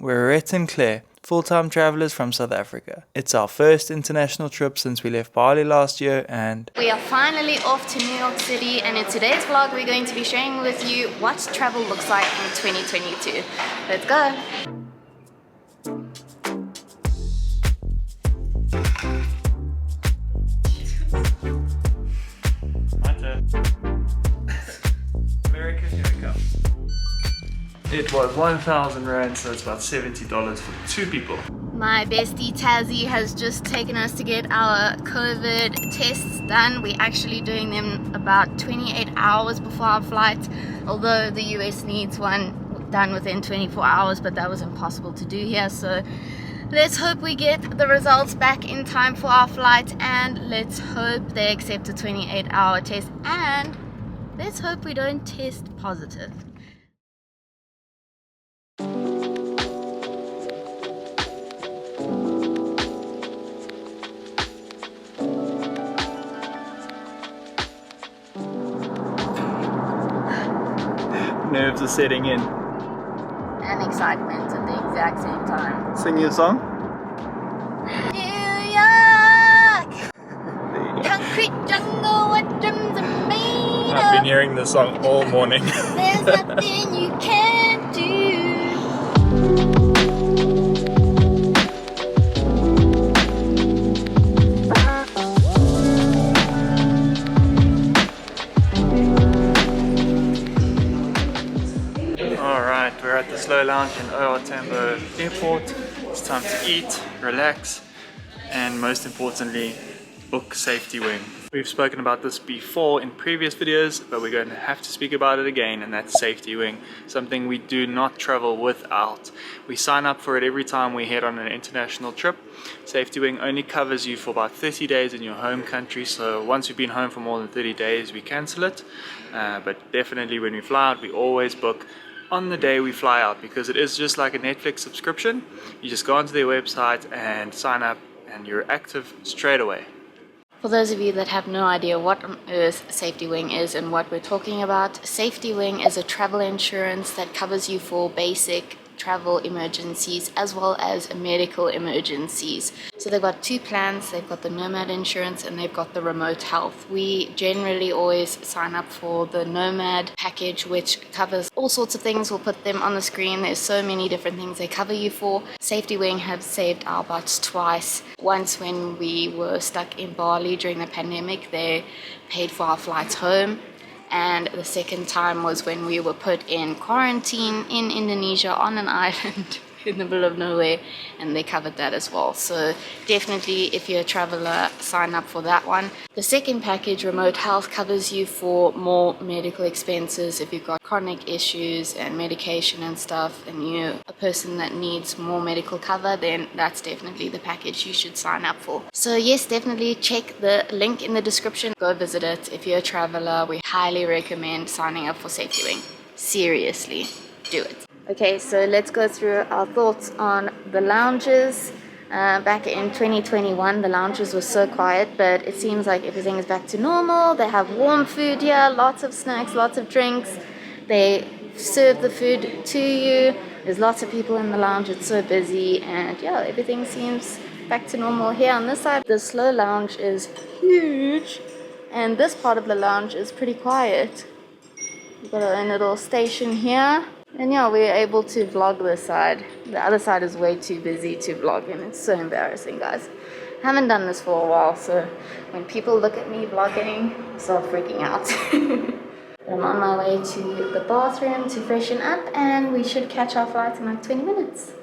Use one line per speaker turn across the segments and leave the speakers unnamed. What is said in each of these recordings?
We're Rhett and Claire, full-time travellers from South Africa. It's our first international trip since we left Bali last year, and
we are finally off to New York City, and in today's vlog we're going to be sharing with you what travel looks like in 2022. Let's go!
America, here we go. It was 1,000 Rand, so it's about $70 for 2 people.
My bestie Tazzy has just taken us to get our COVID tests done. We're actually doing them about 28 hours before our flight, although the US needs one done within 24 hours, but that was impossible to do here. So let's hope we get the results back in time for our flight, and let's hope they accept a 28-hour test, and let's hope we don't test positive.
Nerves are setting in.
And excitement at the exact same time.
Sing you a song?
New York! Concrete jungle, what dreams are made of.
I've been hearing this song all morning.
There's nothing you can't do.
Alright, we're at the Slow Lounge in OR Tambo Airport. It's time to eat, relax, and most importantly, book SafetyWing. We've spoken about this before in previous videos, but we're going to have to speak about it again, and that's SafetyWing, something we do not travel without. We sign up for it every time we head on an international trip. SafetyWing only covers you for about 30 days in your home country, so once you've been home for more than 30 days, we cancel it. But definitely when we fly out, we always book on the day we fly out, because it is just like a Netflix subscription. You just go onto their website and sign up, and you're active straight away.
For those of you that have no idea what on earth SafetyWing is and what we're talking about, SafetyWing is a travel insurance that covers you for basic travel emergencies as well as medical emergencies. So they've got 2 plans. They've got the Nomad insurance and they've got the remote health. We generally always sign up for the Nomad package, which covers all sorts of things. We'll put them on the screen. There's so many different things they cover you for. SafetyWing have saved our butts twice. Once when we were stuck in Bali during the pandemic, they paid for our flights home. And the second time was when we were put in quarantine in Indonesia on an island in the middle of nowhere, and they covered that as well. So definitely, if you're a traveler, sign up for that one. The second package, remote health, covers you for more medical expenses. If you've got chronic issues and medication and stuff, and you're a person that needs more medical cover, then that's definitely the package you should sign up for. So yes, definitely check the link in the description. Go visit it. If you're a traveler, we highly recommend signing up for SafetyWing. Seriously, do it. Okay, so let's go through our thoughts on the lounges. Back in 2021, the lounges were so quiet, but it seems like everything is back to normal. They have warm food here, lots of snacks, lots of drinks. They serve the food to you. There's lots of people in the lounge. It's so busy, and yeah, everything seems back to normal here on this side. The Slow Lounge is huge, and this part of the lounge is pretty quiet. We've got our own little station here. And yeah, we're able to vlog this side. The other side is way too busy to vlog, and it's so embarrassing, guys. I haven't done this for a while, so when people look at me vlogging, I start freaking out. I'm on my way to the bathroom to freshen up, and we should catch our flight in like 20 minutes.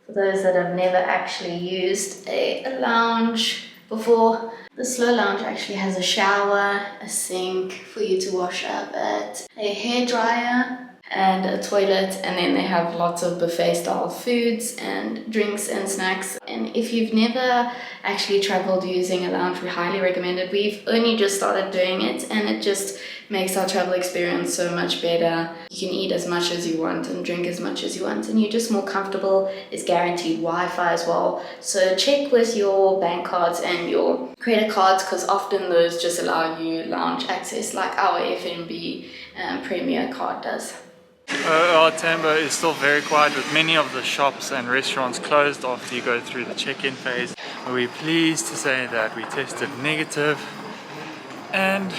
For those that have never actually used a lounge before, the Slow Lounge actually has a shower, a sink for you to wash up at, a hairdryer, and a toilet, and then they have lots of buffet style foods and drinks and snacks. And if you've never actually traveled using a lounge, we highly recommend it. We've only just started doing it, and it just makes our travel experience so much better. You can eat as much as you want and drink as much as you want, and you're just more comfortable. It's guaranteed Wi-Fi as well, so check with your bank cards and your credit cards, because often those just allow you lounge access like our FNB Premier card does.
Tambo is still very quiet, with many of the shops and restaurants closed after you go through the check-in phase. We're pleased to say that we tested negative and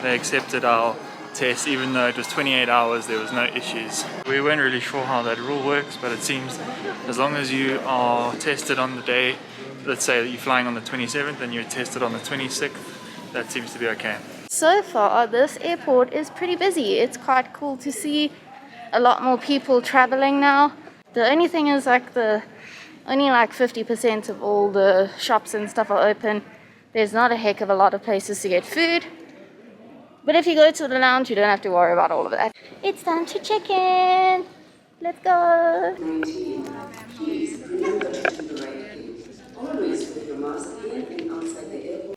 they accepted our test. Even though it was 28 hours, there was no issues. We weren't really sure how that rule works, but it seems as long as you are tested on the day, let's say that you're flying on the 27th and you're tested on the 26th, that seems to be okay.
So far, this airport is pretty busy. It's quite cool to see a lot more people traveling now. The only thing is only like 50% of all the shops and stuff are open. There's not a heck of a lot of places to get food. But if you go to the lounge, you don't have to worry about all of that. It's time to check in. Let's go.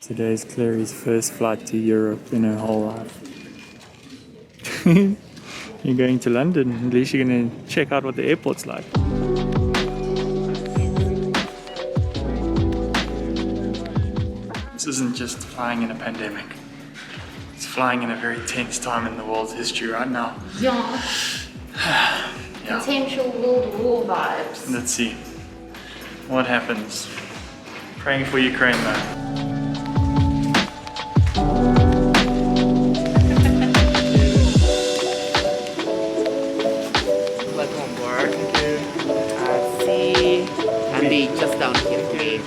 Today's Clary's first flight to Europe in her whole life. You're going to London, at least you're going to check out what the airport's like. This isn't just flying in a pandemic. It's flying in a very tense time in the world's history right now.
Yeah.
Yeah.
Potential World War vibes.
Let's see what happens. Praying for Ukraine though.
Just down here, please.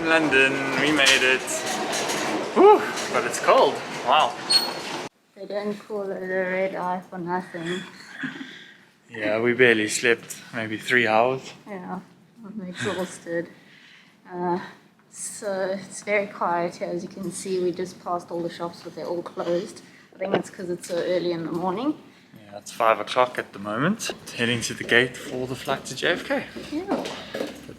London, we made it. Whew, but it's cold. Wow.
They don't call it a red eye for nothing.
Yeah, we barely slept, maybe 3 hours.
Yeah, I'm exhausted. So it's very quiet here. As you can see, we just passed all the shops, but they're all closed. I think it's because it's so early in the morning.
Yeah, it's 5 o'clock at the moment. Heading to the gate for the flight to JFK.
Yeah.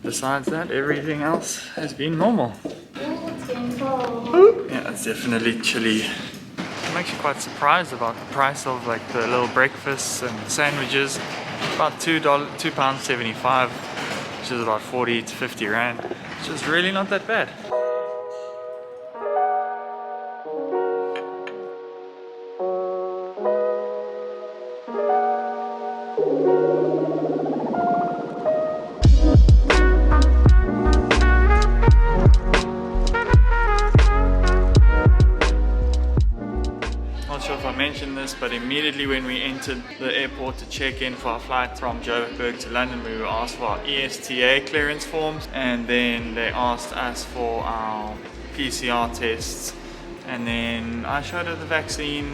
Besides that, everything else has been normal.
Yeah, it's getting cold.
Yeah, it's definitely chilly. I'm actually quite surprised about the price of like the little breakfasts and sandwiches. About £2.75, which is about 40 to 50 rand. Which is really not that bad. But immediately when we entered the airport to check in for our flight from Joburg to London, we were asked for our ESTA clearance forms, and then they asked us for our PCR tests, and then I showed her the vaccine,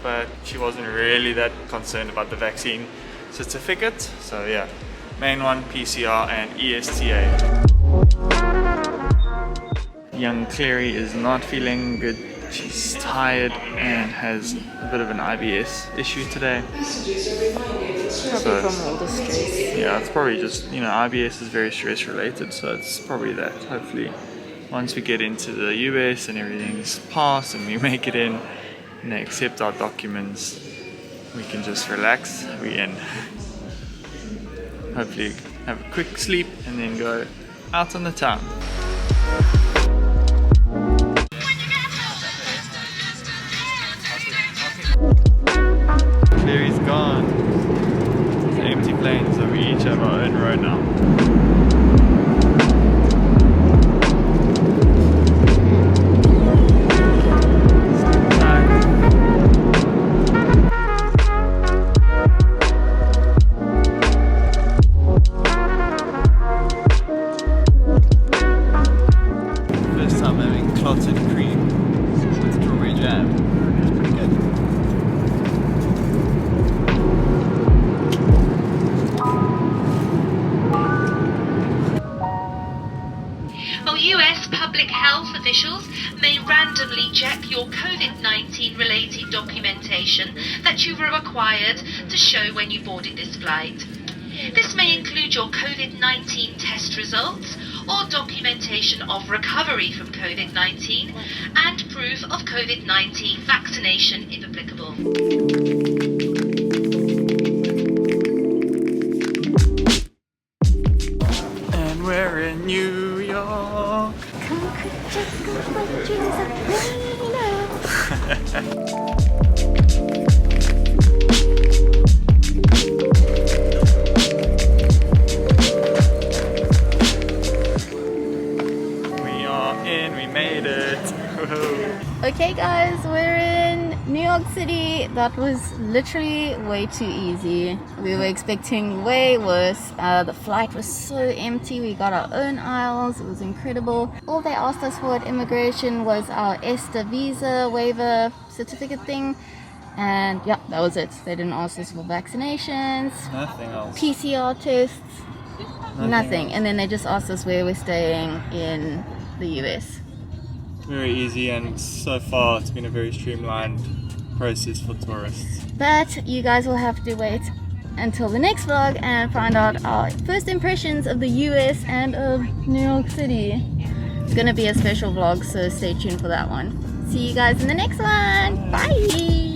but she wasn't really that concerned about the vaccine certificate. So yeah, main one, PCR and ESTA. Young Clary is not feeling good. She's tired and has a bit of an IBS issue today.
Probably from all the stress.
Yeah, it's probably just, you know, IBS is very stress related, so it's probably that. Hopefully, once we get into the US and everything's passed and we make it in and they accept our documents, we can just relax. We're in. Hopefully, have a quick sleep and then go out on the town. Clary's gone. It's empty plane, so we each have our own road now. First time having clotted cream with strawberry jam. It's pretty good.
public health officials may randomly check your COVID-19 related documentation that you were required to show when you boarded this flight. This may include your COVID-19 test results or documentation of recovery from COVID-19 and proof of COVID-19 vaccination if applicable.
And we're in New York. We made it.
Okay guys, we're in New York City. That was literally way too easy. We were expecting way worse. The flight was so empty. We got our own aisles. It was incredible. All they asked us for at immigration was our ESTA visa waiver certificate thing. And yeah, that was it. They didn't ask us for vaccinations.
Nothing else.
PCR tests. Nothing. And then they just asked us where we're staying in the US.
Very easy, and so far it's been a very streamlined process for tourists.
But you guys will have to wait until the next vlog and find out our first impressions of the US and of New York City. It's gonna be a special vlog, so stay tuned for that one. See you guys in the next one. Bye!